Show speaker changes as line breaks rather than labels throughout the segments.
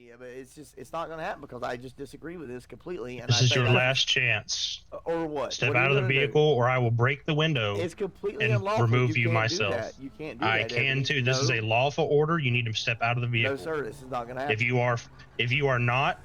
Yeah, but it's not going to happen because I just disagree with this completely, and
This
I
is
think
your last chance.
Or what?
Step
What are
out
you
of the
going to
vehicle,
do?
or I will break the window
It's completely
and
unlawful. You
remove you
can't do
myself.
that. You can't do
I
that,
can
deputy.
too. This is a lawful order. You need to step out of the vehicle.
No, sir. This is not going to happen.
If you are not,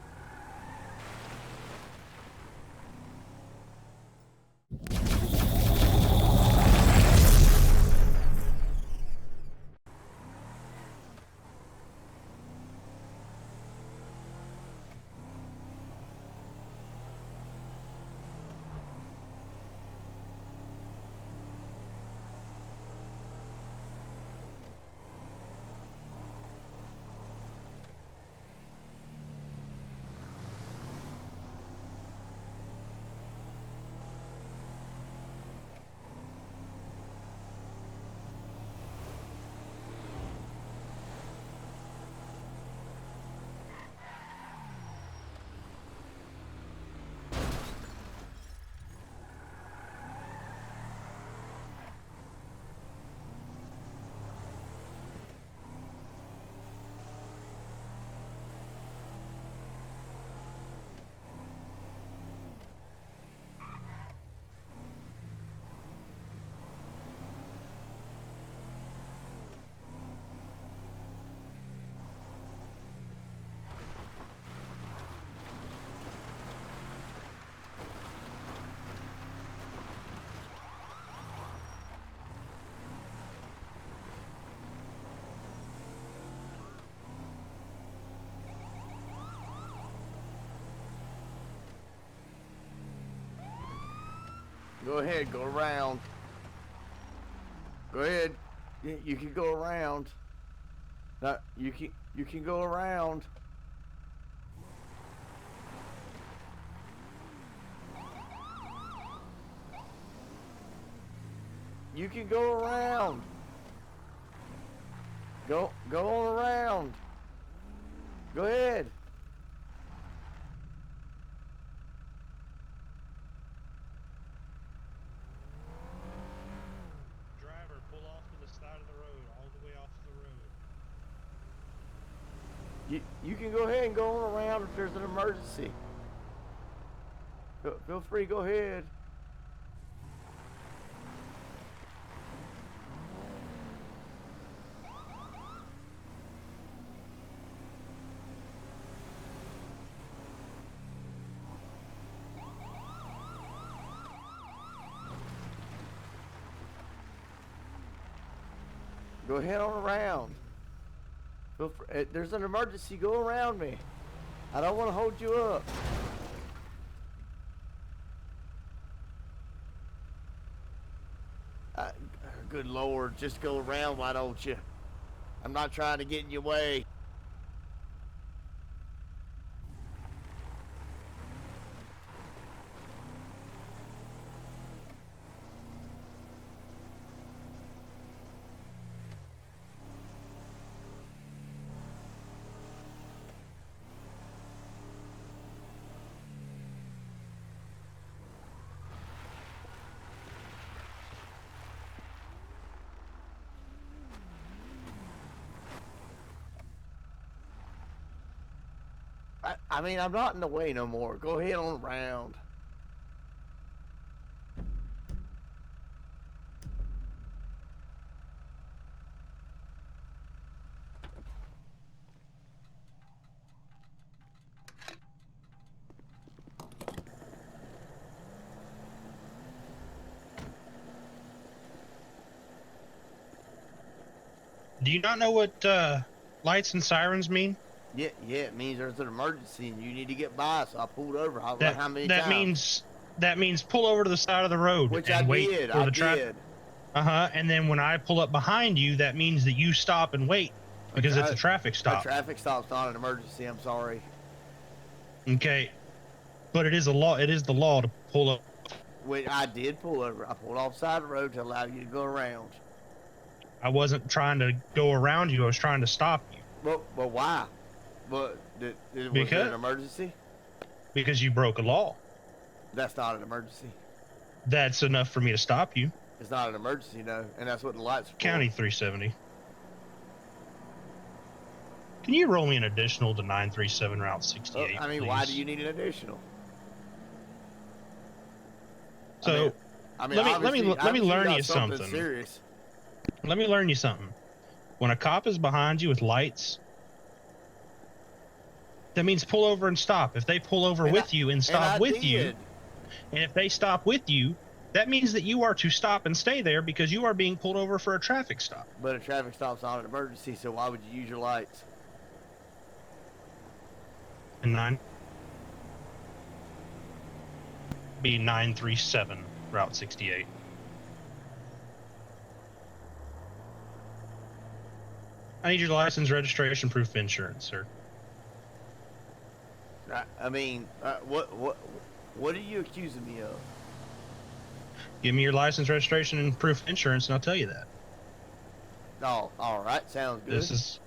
Go ahead. Go around. Go ahead. You can go around. No, you can go around. You can go around. Go on around. Go ahead.
driver, pull off to the side of the road, all the way off the road.
You can go ahead and go on around if there's an emergency. Feel free. Go ahead. Go ahead on around. There's an emergency. Go around me. I don't want to hold you up. Good Lord, just go around, why don't you? I'm not trying to get in your way. I mean, I'm not in the way no more. Go ahead on around.
Do you not know what lights and sirens mean?
Yeah, it means there's an emergency and you need to get by, so I pulled over. I don't know how many
times. That means pull over to the side of the road
Which
and
I
wait
did.
for the
traffic.
And then when I pull up behind you, that means that you stop and wait because it's a traffic stop.
A traffic stop's not an emergency. I'm sorry.
Okay, but it is a law. It is the law to pull up.
Which I did pull over. I pulled off the side of the road to allow you to go around.
I wasn't trying to go around you. I was trying to stop you.
Well, why? Was there an emergency?
Because you broke a law.
That's not an emergency.
That's enough for me to stop you.
It's not an emergency, no, and that's what the lights are for.
County 370. Can you roll me an additional to 937 Route
Oh,
68,
I mean,
please?
why do you need an additional?
So,
let me
let me learn you
something
something.
serious.
Let me learn you something. When a cop is behind you with lights, that means pull over and stop. If they pull over with you and stop with you, and if they stop with you, that means that you are to stop and stay there because you are being pulled over for a traffic stop.
But a traffic stop's not an emergency, so why would you use your lights?
And 937 Route 68. I need your license, registration, proof of insurance, sir.
I mean, what are you accusing me of?
Give me your license, registration, and proof of insurance, and I'll tell you that.
Oh, all right, sounds good.
This is...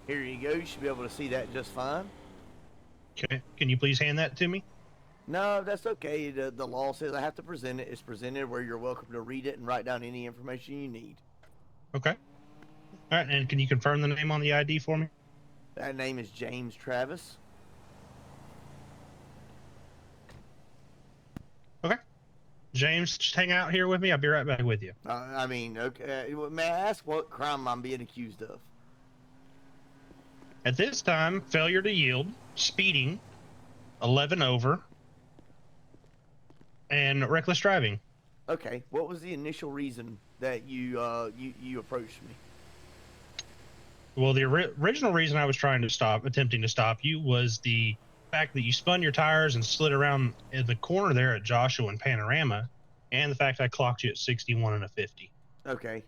Here you go. You should be able to see that just fine.
Okay, can you please hand that to me?
No, that's okay. The law says I have to present it. It's presented where you're welcome to read it and write down any information you need.
Okay. All right, and can you confirm the name on the ID for me?
That name is James Travis.
Okay. James, just hang out here with me. I'll be right back with you.
I mean, okay. May I ask what crime I'm being accused of?
At this time, failure to yield, speeding, 11 over, and reckless driving.
Okay. What was the initial reason that you approached me?
Well, the original reason I was attempting to stop you, was the fact that you spun your tires and slid around in the corner there at Joshua and Panorama, and the fact I clocked you at 61 and a 50.
Okay.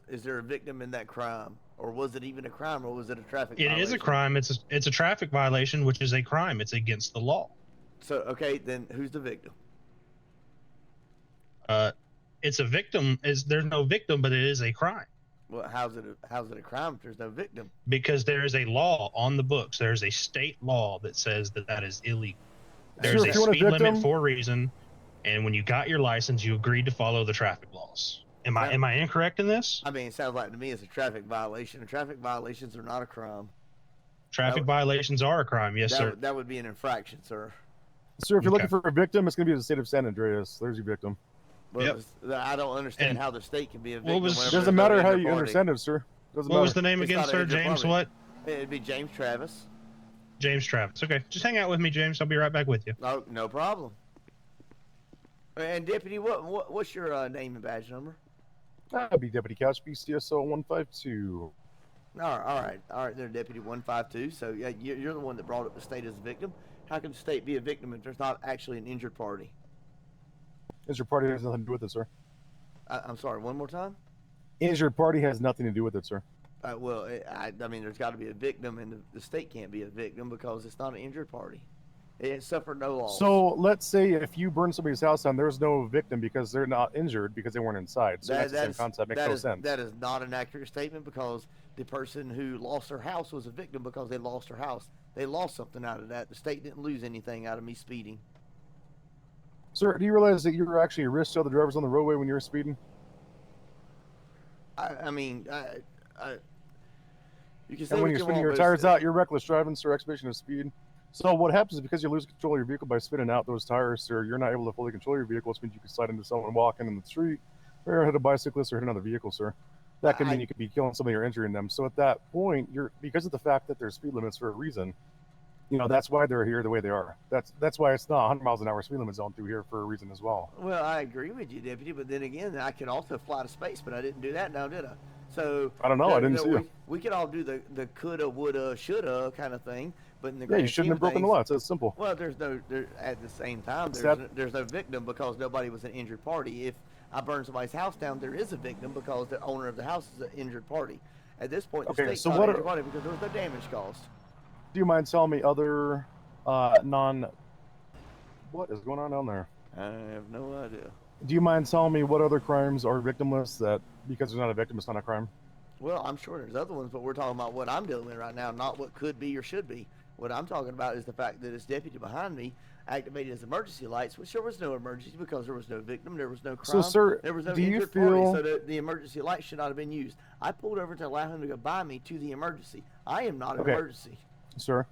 Is there a victim in that crime, or was it even a crime, or was it a traffic
It
violation?
is a crime. It's a traffic violation, which is a crime. It's against the law.
So, okay, then who's the victim?
It's a victim. There's no victim, but it is a crime.
Well, how's it a crime if there's no victim?
Because there is a law on the books. There is a state law that says that is illegal. There's a speed limit for a reason, and when you got your license, you agreed to follow the traffic laws. Am I incorrect in this?
I mean, it sounds like to me it's a traffic violation. Traffic violations are not a crime.
Traffic violations are a crime, yes, sir.
That would be an infraction, sir.
Sir, if you're looking for a victim, it's going to be the state of San Andreas. There's your victim.
Well, I don't understand how the state can be a victim.
It doesn't matter how you understand it, sir.
What was the name again, sir? James what?
It'd be James Travis.
James Travis. Okay, just hang out with me, James. I'll be right back with you.
Oh, no problem. And Deputy, what's your name and badge number?
That'd be Deputy Couch, BCSO 152.
All right, there, Deputy 152. So yeah, you're the one that brought up the state as a victim. How can the state be a victim if there's not actually an injured party?
Injured party has nothing to do with it, sir.
I'm sorry, one more time?
Injured party has nothing to do with it, sir.
Well, I mean, there's got to be a victim, and the state can't be a victim because it's not an injured party. It suffered no loss.
So let's say if you burn somebody's house down, there's no victim because they're not injured because they weren't inside. So that's the same concept. Makes no sense.
That is not an accurate statement because the person who lost their house was a victim because they lost their house. They lost something out of that. The state didn't lose anything out of me speeding.
Sir, do you realize that you were actually a risk to other drivers on the roadway when you were speeding?
I mean, you can say
and when you're spinning your tires out, you're reckless driving, sir. Exhibition of speed. So what happens is because you lose control of your vehicle by spinning out those tires, sir, you're not able to fully control your vehicle, which means you can slide into someone walking in the street, or hit a bicyclist or hit another vehicle, sir. That can mean you could be killing somebody or injuring them. So at that point, because of the fact that there's speed limits for a reason, you know, that's why they're here the way they are. That's why it's not 100 miles an hour speed limit zone through here for a reason as well.
Well, I agree with you, Deputy, but then again, I could also fly to space, but I didn't do that now, did I? So
I don't know. I didn't see you.
We could all do the coulda, woulda, shoulda kind of thing, but in the
you shouldn't have broken the law. It's that simple.
Well, at the same time, there's no victim because nobody was an injured party. If I burn somebody's house down, there is a victim because the owner of the house is an injured party. At this point, the
Okay,
state's
so
not
what
an injured
are-
party because there was no damage caused.
Do you mind telling me other what is going on down there?
I have no idea.
Do you mind telling me what other crimes are victimless that because there's not a victim, it's not a crime?
Well, I'm sure there's other ones, but we're talking about what I'm dealing with right now, not what could be or should be. What I'm talking about is the fact that this deputy behind me activated his emergency lights, which there was no emergency because there was no victim, there was no crime,
So, sir,
there was no
do you
injured party,
feel-
so the emergency lights should not have been used. I pulled over to allow him to go by me to the emergency. I am not an
Okay.
emergency.
Sir,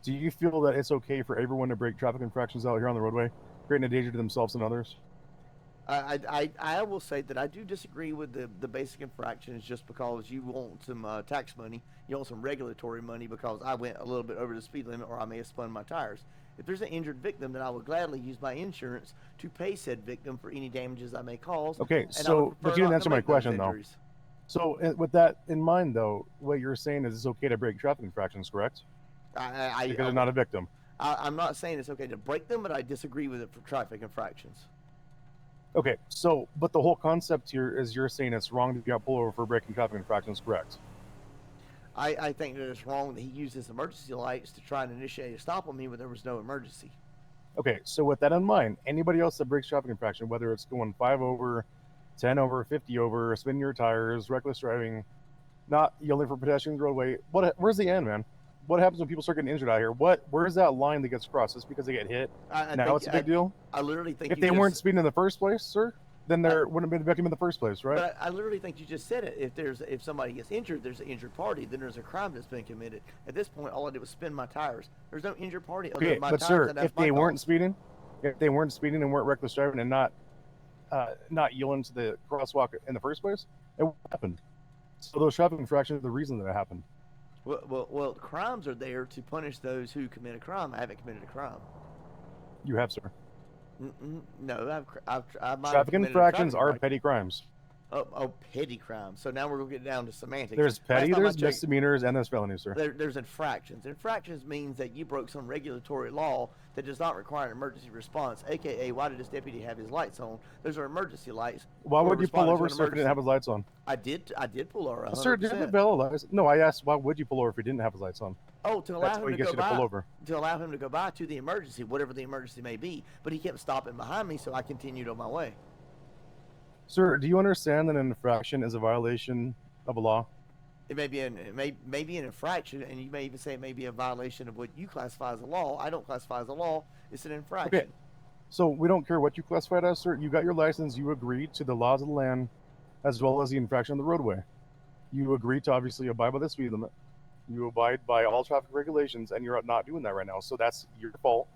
do you feel that it's okay for everyone to break traffic infractions out here on the roadway, creating a danger to themselves and others?
I will say that I do disagree with the basic infractions just because you want some tax money, you want some regulatory money because I went a little bit over the speed limit or I may have spun my tires. If there's an injured victim, then I would gladly use my insurance to pay said victim for any damages I may cause.
Okay,
and I
so
would
but
prefer
you didn't
not to
answer my
make those
question though.
injuries.
So with that in mind, though, what you're saying is it's okay to break traffic infractions, correct? Because they're not a victim.
I'm not saying it's okay to break them, but I disagree with it for traffic infractions.
Okay, so but the whole concept here is you're saying it's wrong to get pulled over for breaking traffic infractions, correct?
I think that it's wrong that he used his emergency lights to try and initiate a stop on me when there was no emergency.
Okay, so with that in mind, anybody else that breaks traffic infraction, whether it's going 5 over, 10 over, 50 over, spinning your tires, reckless driving, not yielding for pedestrians roadway, where's the end, man? What happens when people start getting injured out here? Where's that line that gets crossed? Just because they get hit? Now it's a big deal?
I literally think
If they weren't speeding in the first place, sir, then there wouldn't have been a victim in the first place, right?
But I literally think you just said it. If somebody gets injured, there's an injured party. Then there's a crime that's been committed. At this point, all I did was spin my tires. There's no injured party. Other
Okay,
than my
but
tires,
sir,
and that's
if
my
they
fault.
weren't speeding and weren't reckless driving and not yielding to the crosswalk in the first place, it wouldn't happen. So those traffic infractions are the reason that it happened.
Well, crimes are there to punish those who commit a crime. I haven't committed a crime.
You have, sir.
No, I might have
Traffic
committed a
infractions
traffic
are
right.
petty crimes.
Oh, petty crimes. So now we're gonna get down to semantics.
There's
Last
petty,
time I
there's
checked,
misdemeanors, and there's felonies, sir.
There's infractions. Infractions means that you broke some regulatory law that does not require an emergency response, aka why did this deputy have his lights on? Those are emergency lights.
Why
for
would you pull
responding to
over,
an
sir, if he didn't have his lights on?
I did pull over. 100%.
Sir, do you have a valid license? No, I asked why would you pull over if he didn't have his lights on?
Oh, to allow
That's
him
what
to
gets
go
you to pull
by.
over.
To allow him to go by to the emergency, whatever the emergency may be. But he kept stopping behind me, so I continued on my way.
Sir, do you understand that an infraction is a violation of a law?
It may be an infraction, and you may even say it may be a violation of what you classify as a law. I don't classify as a law. It's an infraction.
Okay. So we don't care what you classify it as, sir. You got your license. You agreed to the laws of the land as well as the infraction of the roadway. You agreed to obviously abide by the speed limit. You abide by all traffic regulations, and you're not doing that right now. So that's your fault,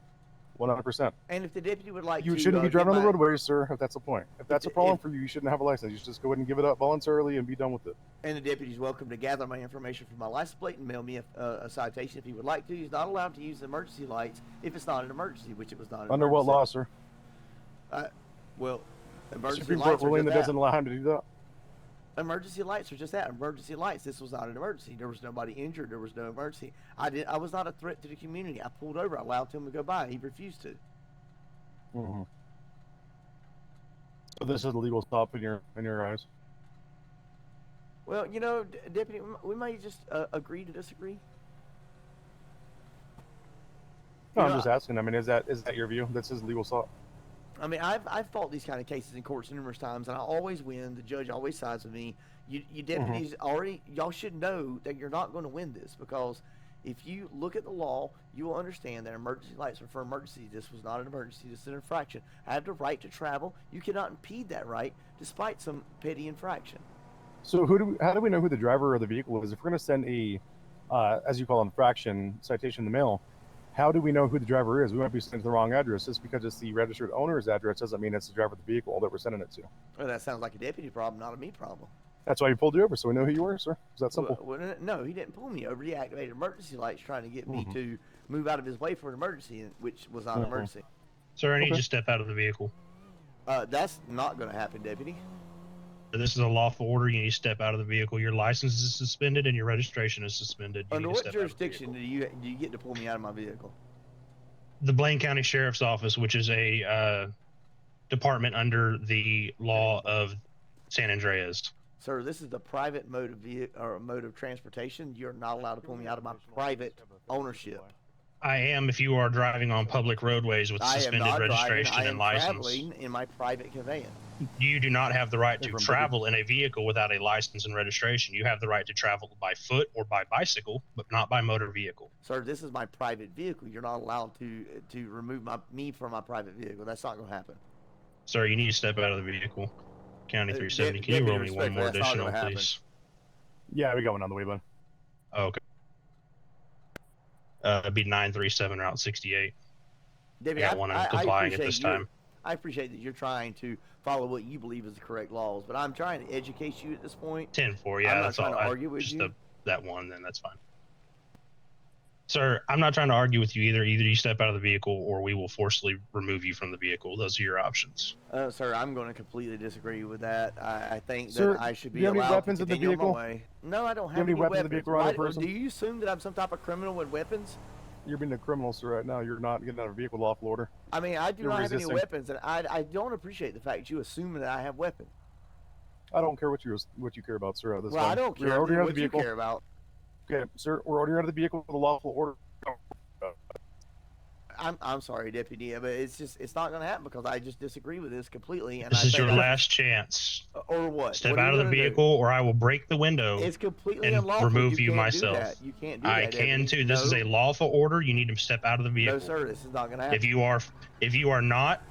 100%.
And if the deputy would like
You
to,
shouldn't be
get
driving on the
my-
roadway, sir, if that's the point. If that's a problem
if-
for you, you shouldn't have a license. You should just go ahead and give it up voluntarily and be done with it.
And the deputy's welcome to gather my information from my license plate and mail me a citation if he would like to. He's not allowed to use emergency lights if it's not an emergency, which it was not an
Under what
emergency.
law, sir?
Well, emergency
Supreme Court
lights are
ruling that
just
doesn't allow him to do that?
Emergency lights are just that. Emergency lights. This was not an emergency. There was nobody injured. There was no emergency. I was not a threat to the community. I pulled over. I allowed him to go by. He refused to.
Mm-hmm. So this is a legal stop in your eyes?
Well, you know, Deputy, we might just agree to disagree.
No,
You
I'm
know,
just asking. I mean, is that your view? This is legal stop.
I mean, I've fought these kind of cases in courts numerous times, and I always win. The judge always sides with me. You deputies y'all should know that you're not going to win this, because if you look at the law, you will understand that emergency lights are for emergencies. This was not an emergency. This is an infraction. I have the right to travel. You cannot impede that right, despite some petty infraction.
So how do we know who the driver of the vehicle is? If we're going to send a, as you call it, infraction citation in the mail, how do we know who the driver is? We might be sending to the wrong address. Just because it's the registered owner's address doesn't mean it's the driver of the vehicle that we're sending it to.
Well, that sounds like a deputy problem, not a me problem.
That's why he pulled you over, so we know who you were, sir. Is that simple?
Well, no, he didn't pull me over. He activated emergency lights trying to get me to move out of his way for an emergency, which was not an emergency.
Sir, I need
Okay.
you to step out of the vehicle.
That's not going to happen, Deputy.
This is a lawful order. You need to step out of the vehicle. Your license is suspended and your registration is suspended. You
Under
need to
what
step out of the
jurisdiction
vehicle.
do you get to pull me out of my vehicle?
The Blaine County Sheriff's Office, which is a department under the law of San Andreas.
Sir, this is the private mode of mode of transportation. You're not allowed to pull me out of my private ownership.
I am if you are driving on public roadways with
I am
suspended
not driving.
registration
I am
and license.
traveling in my private conveyance.
You do not have the right to travel in a vehicle without a license and registration. You have the right to travel by foot or by bicycle, but not by motor vehicle.
Sir, this is my private vehicle. You're not allowed to remove me from my private vehicle. That's not going to happen.
Sir, you need to step out of the vehicle. County 370. Can you roll me one more additional, please?
Yeah, we got one on the way, bud.
Oh, okay. It'd be 937 Route 68.
David,
I got one complying at this time.
I appreciate that you're trying to follow what you believe is the correct laws, but I'm trying to educate you at this point.
10-4, yeah.
I'm not
that's
trying
all.
to argue with
just
you.
That one, then that's fine. Sir, I'm not trying to argue with you either. Either you step out of the vehicle or we will forcibly remove you from the vehicle. Those are your options.
Sir, I'm going to completely disagree with that. I think
Sir,
that I should be
do you have any
allowed
weapons
to
in the
continue on my
vehicle?
way. No, I don't
Do
have
you have
any
weapons in the vehicle around the person?
Do you assume that I'm some type of criminal with weapons?
You're being a criminal, sir, right now. You're not getting out of a vehicle lawful order.
I mean, I do
You're
not
resisting.
have any weapons, and I don't appreciate the fact that you assume that I have weapons.
I don't care what you care about, sir. At this
Well,
time.
I don't
We're
care
already out of
what
the
you
vehicle.
care about.
Okay, sir, we're already out of the vehicle with a lawful order.
I'm sorry, Deputy, but it's not going to happen because I just disagree with this completely. And
This is your last chance.
Or what?
Step
What are
out
you
of the
gonna
vehicle,
do?
or I will break the window
It's completely
and
unlawful.
remove
You
you
can't
myself.
do that. You can't do
I
that.
can
Deputy.
too. This is a lawful order. You need to step out of the vehicle.
No, sir. This is not going to happen.
If you are not,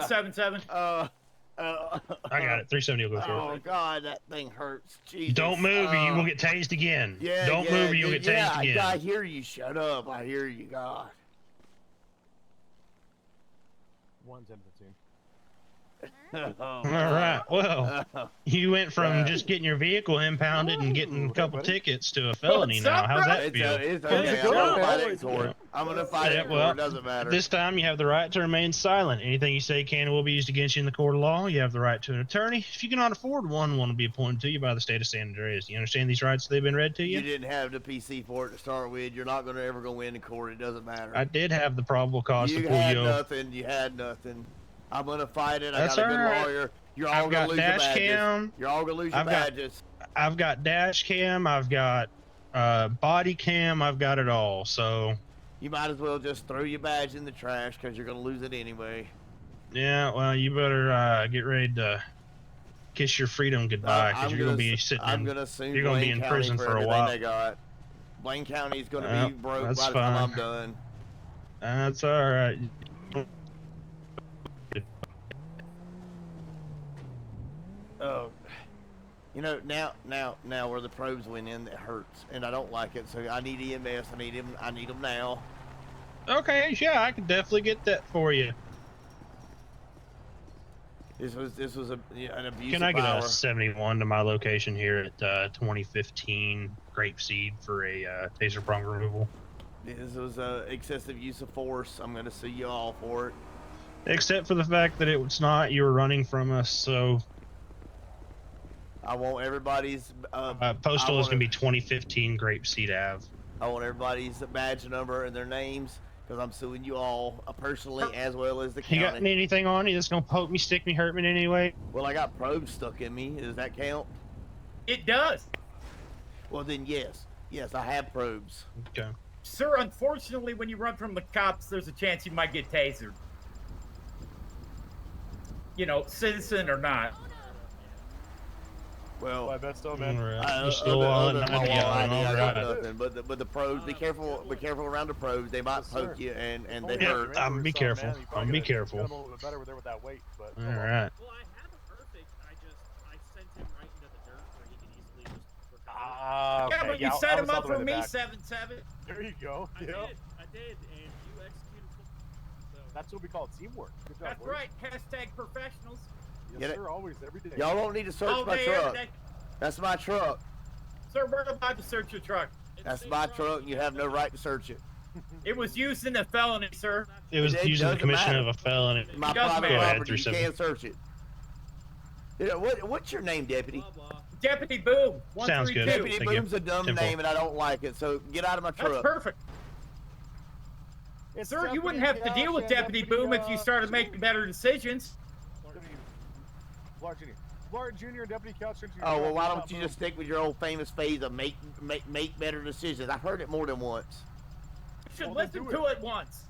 7-7.
I got it. 370 will go for
Oh
it.
God, that thing hurts. Jesus.
Don't move or you will get tased again.
Yeah,
Don't move or you'll get tased again.
I hear you. Shut up. I hear you. God.
110-15.
All right. Well, you went from just getting your vehicle impounded and getting a couple tickets to a felony
What's
now.
up,
How's
bro?
that feel?
It's
How's
okay.
it
I'm
going,
gonna
man?
fight it in court. I'm gonna fight it in
well,
court. It doesn't matter.
This time you have the right to remain silent. Anything you say can and will be used against you in the court of law. You have the right to an attorney. If you cannot afford one will be appointed to you by the state of San Andreas. Do you understand these rights? They've been read to you?
You didn't have the PC for it to start with. You're not gonna ever go win in court. It doesn't matter.
I did have the probable cause to
You
pull
had
you over.
nothing. You had nothing. I'm gonna fight it. I
That's
got a good
all right.
lawyer. You're all
I've
gonna
got
lose your
dash
badges.
cam.
You're all gonna lose your badges.
I've got dash cam. I've got body cam. I've got it all. So
You might as well just throw your badge in the trash because you're gonna lose it anyway.
yeah, well, you better get ready to kiss your freedom goodbye because you're gonna be sitting.
I'm gonna sue
you're gonna be
Blaine
in
County
prison
for
for a
everything
while.
they got. Blaine County's gonna
Yep,
be broke by
that's
the time I'm
fine.
done.
That's all right.
Oh, you know now where the probes went in, it hurts, and I don't like it. So I need EMS. I need them now.
Okay, yeah, I can definitely get that for you.
This was an abuse
Can
of
I get
power.
a 71 to my location here at 2015 Grapeseed for a taser prong removal?
This was excessive use of force. I'm gonna sue you all for it.
Except for the fact that it was not. You were running from us, so
I want everybody's
postal is going to be 2015 Grapeseed Ave.
I want everybody's badge number and their names because I'm suing you all personally as well as the
You
county.
got anything on you that's going to poke me, stick me, hurt me in any way?
Well, I got probes stuck in me. Does that count?
It does.
Well, then yes, I have probes.
Okay.
Sir, unfortunately, when you run from the cops, there's a chance you might get tasered. You know, citizen or not.
Well,
I bet so, man.
You're still on
other than my
90
wall
on,
ID, I
all
got
right.
nothing. But the probes, be careful around the probes. They might
Yes, sir.
poke you and
Oh,
they
yeah.
hurt.
I'm be careful. I'm be careful.
A little bit better there with that weight, but
All right.
Well, I have a perfect. I sent him right into the dirt where he could easily just recover.
Ah, okay.
Yeah, but you
I
set
was
him
all
up
the way
for
in the
me,
back.
7-7.
There you go.
I did, and you executed. So
That's what we call teamwork. Good job,
That's
boys.
right. Hashtag professionals.
Yes,
Get it?
sir. Always, every day.
Y'all don't need to search
All
my
day,
truck.
every day.
That's my truck.
Sir, we're about to search your truck.
That's my truck. You have no right to search it.
It was used in a felony, sir.
It was
It
using the
doesn't
commission
matter.
of a felony.
My
doesn't
private
matter.
Go ahead,
property. You
370.
can't search it. Yeah, what's your name, deputy?
blah blah.
Deputy Boom.
Sounds good.
132.
Deputy
Thank you.
Boom's a dumb
10-4.
name, and I don't like it. So get out of my
That's
truck.
perfect.
It's
Sir, you wouldn't
Deputy
have to deal with
Josh and
Deputy Boom if you started
Deputy,
making better decisions.
Clark Jr. Clark Jr. and Deputy Couch Jr.
Oh well, why don't you just stick with your old famous phrase of make better decisions? I've heard it more than once.
You should
Well, then
listen
do
to it once.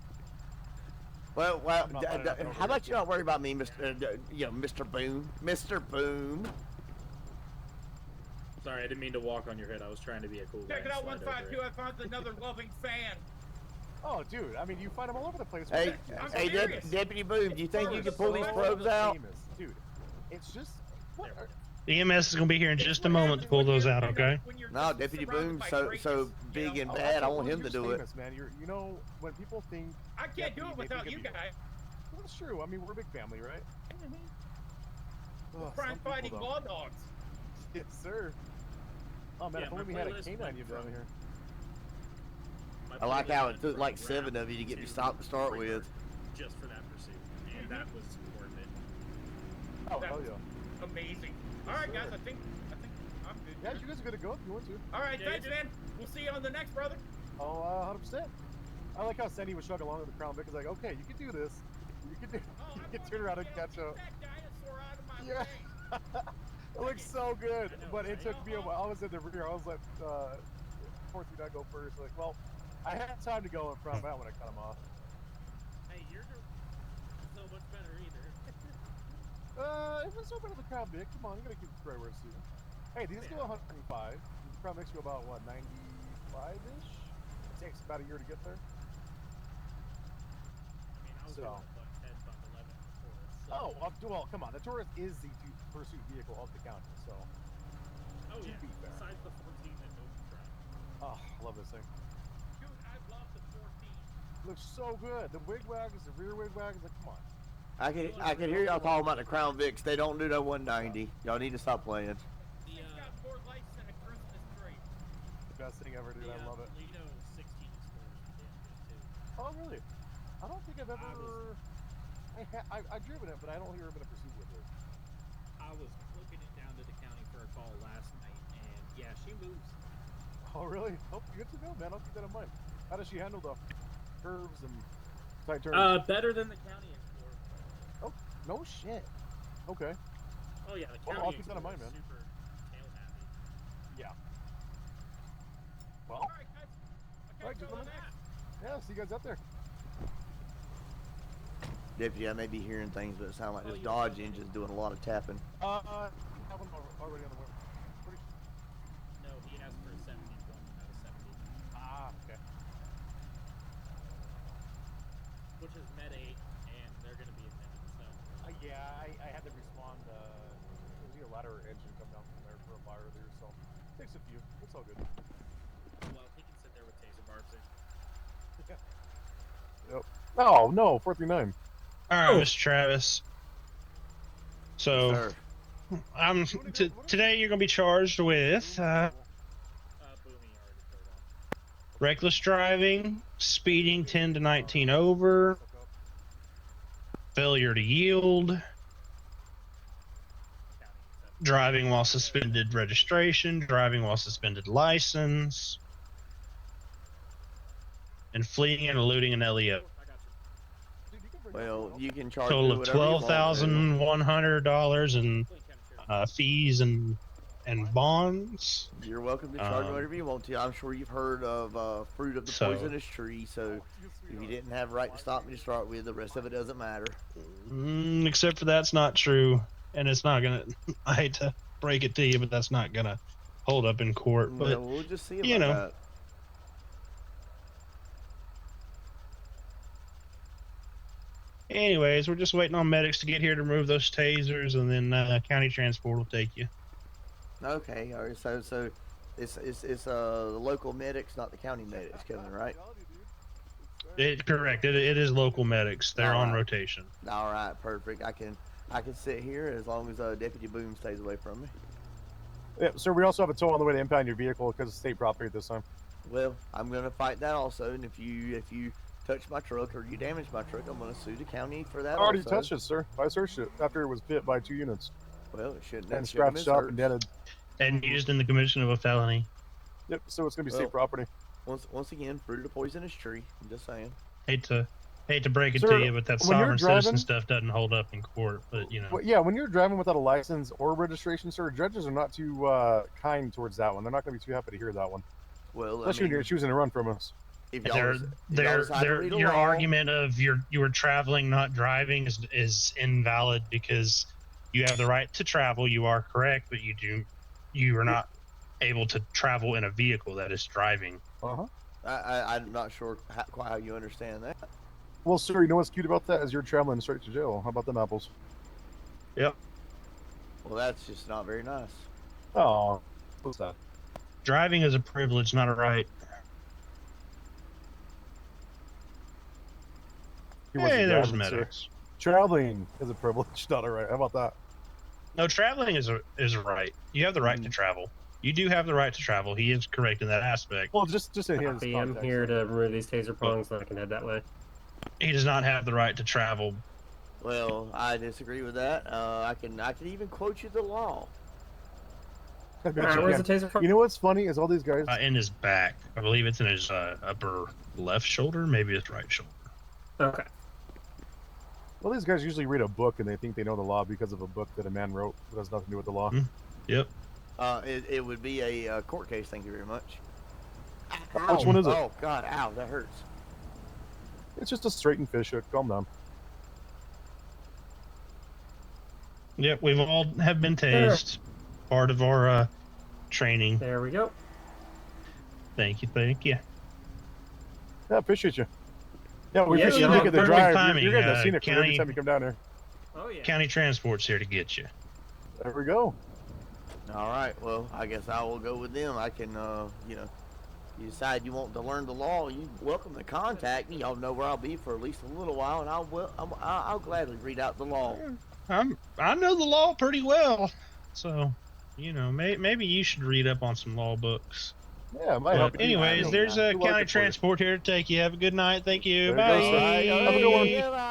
Well,
I'm not finding out
how about you not worry about me, Mr. Boom, Mr. Boom?
Sorry, I didn't mean to walk on your head. I was trying to be a cool guy.
Check it out,
and slide
152.
over
I found another loving fan.
Oh, dude. I mean, you find them all over the place.
Hey,
I'm
hey,
serious.
Deputy Boom, do you think you can pull these
So
probes out?
famous, dude. It's just. What are,
EMS is going to be here in just a moment to pull those out, okay?
No, Deputy Boom's so big and
oh,
bad. I
okay,
want
well,
him to
you're
do it.
famous, man. You know, when people think.
I can't do it
Deputy
without
Maybe
you
could be-
guys.
Well, that's true. I mean, we're a big family, right? Ugh, some
Crime-fighting
people
law
don't.
dogs.
Yes, sir. Oh man,
Yeah,
if
my
only we had a
playlist
canine
went
you
from-
down here.
My
I like
playlist
how it
went
took
from
like
rap
7 of you to get me
to
stopped to start
Freebird
with.
just for that pursuit, and that was worth it.
Oh
That
hell
was
yeah.
amazing. All right, guys. I think I'm good.
Yeah, you guys are gonna go if you want to.
All right,
Yeah,
thanks,
you
man. We'll see you on the next, brother.
Oh, 100%. I like how Sandy was chugging along with the Crown Vic. Is like, okay, you can do this. You can do.
Oh,
You
I'm
can
gonna
turn around and
get
catch up.
That dinosaur out of my
Yeah.
way.
It looks so good,
I know,
but it
right?
took me a while. I was in the rear. I was like, 439 go first. Like, well, I had time to go in front, but I want to cut him off.
Hey, you're so much better either.
It was so better than the Crown Vic. Come on, you gotta keep it right where it's due. Hey, these go 105. The Crown Vic's go about what, 95-ish? It takes about a year to get there.
I mean, I was
So.
able to butt heads on 11 before, so
Oh, well, come on. The Taurus is the pursuit vehicle of the county, so.
Oh
to
yeah.
be fair.
Besides the 14 that motion track.
Oh, I love this thing.
Dude, I love the 14.
Looks so good. The wigwags, the rear wigwags, like, come on.
I can hear y'all talking about the Crown Vics. They don't do no 190. Y'all need to stop playing.
The
It's got more lights than a Christmas tree.
Best thing ever, dude. I love it.
Lido 16 Explorer is damn good too.
Oh, really? I don't think I've ever. I've driven it, but I don't hear been a pursuit with it.
I was clicking it down to the county for a call last night, and yeah, she moves.
Oh, really? Oh, good to know, man. I'll keep that in mind. How does she handle the curves and tight turns?
Better than the county Explorer.
Oh, no shit. Okay.
Oh yeah, the
Well,
county
I'll keep that in mind,
Explorer is
man.
super tail happy.
Yeah. Well,
All right, guys. Okay,
Alright,
go on
gentlemen.
next.
yeah, see you guys out there.
Deputy, I may be hearing things, but it sounds like
Oh,
this
you're
Dodge
fine.
engine's doing a lot of tapping.
Have one already on the way. Pretty...
No, he asked for a 71, not a 70,
Okay.
which is Med 8, and they're going to be admitted. So
Yeah, I had to respond. There's a ladder engine come down from there for a fire there, so takes a few. It's all good.
well, he can sit there with taser barbs in.
Yep. Oh no, 439.
All right, Mr. Travis. So
Sir.
today you're going to be charged with
Boomy already turned on.
reckless driving, speeding 10 to 19 over, failure to yield,
County except
driving while suspended registration, driving while suspended license, and fleeing and eluding an LEO.
I got you.
Well, you can charge
Total
me
of
whatever you want to.
$12,100 in
Clean chemistry.
fees and bonds.
You're welcome to charge me
Um,
whatever you want to. I'm sure you've heard of fruit of the
So-
poisonous tree, so if you didn't have a right to stop me to start with, the rest of it doesn't matter.
Except for that's not true, and it's not gonna. I hate to break it to you, but that's not gonna hold up in court.
Well,
But
we'll just see about
you know.
that.
anyways, we're just waiting on medics to get here to remove those tasers, and then county transport will take you.
Okay, all right. So it's the local medics, not the county medics coming, right?
Correct. It is local medics. They're on
Alright.
rotation.
All right, perfect. I can sit here as long as Deputy Boom stays away from me.
Yeah, sir, we also have a tow on the way to impound your vehicle because it's state property this time.
Well, I'm gonna fight that also, and if you touch my truck or you damage my truck, I'm gonna sue the county for that.
I already
also.
touched it, sir. I searched it after it was hit by 2 units
Well, it shouldn't.
and
It shouldn't have
scratched
been
up
searched.
and dented.
And used in the commission of a felony.
Yep, so it's going to be
Well,
state property.
Once again, fruit of the poisonous tree. I'm just saying.
Hate to break it
Sir,
to you, but that
when you're
sovereign citizen
driving-
stuff doesn't hold up in court. But you know,
Well, yeah, when you're driving without a license or registration, sir, judges are not too kind towards that one. They're not going to be too happy to hear that one.
Well,
Especially when you're choosing to run from us.
if y'all
They're,
was- if
they're,
y'all decide to
they're,
read a
your
law-
argument of you were traveling, not driving, is invalid because you have the right to travel. You are correct, but you are not able to travel in a vehicle that is driving.
Uh-huh.
I'm not sure quite how you understand that.
Well, sir, you know what's cute about that is you're traveling straight to jail. How about them apples?
Yep.
Well, that's just not very nice.
Oh, what's that?
Driving is a privilege, not a right.
He wasn't
Hey, there's
driving, sir.
medics.
Traveling is a privilege, not a right. How about that?
No, traveling is a right. You have the right to travel. You do have the right to travel. He is correct in that aspect.
Well, just in his
Copy, I'm
context.
here to remove these taser prongs so I can head that way.
He does not have the right to travel.
Well, I disagree with that. I can even quote you the law.
I bet
Alright,
you
where's
can.
the taser prong?
You know what's funny is all these guys.
In his back. I believe it's in his upper left shoulder, maybe his right shoulder.
Okay.
Well, these guys usually read a book and they think they know the law because of a book that a man wrote that has nothing to do with the law.
Yep.
It would be a court case. Thank you very much.
Which one is it?
Oh God, ow, that hurts.
It's just a straight and fish hook. Calm down.
Yep, we've all have been tased. Part of our training.
There we go.
Thank you.
Yeah, appreciate you. Yeah, we
Yeah,
appreciate
you
you
know,
making the
perfect
drive.
timing,
You're getting a scenic from every
county-
time you come down here.
Oh yeah.
County Transport's here to get you.
There we go.
All right. Well, I guess I will go with them. I can, you know, if you decide you want to learn the law, you're welcome to contact me. Y'all know where I'll be for at least a little while, and I'll gladly read out the law.
I know the law pretty well, so you know maybe you should read up on some law books.
Yeah, it might help.
But anyways, there's a
Do like
county
it for you.
transport here to take you. Have a good night. Thank you.
There you go,
Bye.
sir. Have a good one.
Bye.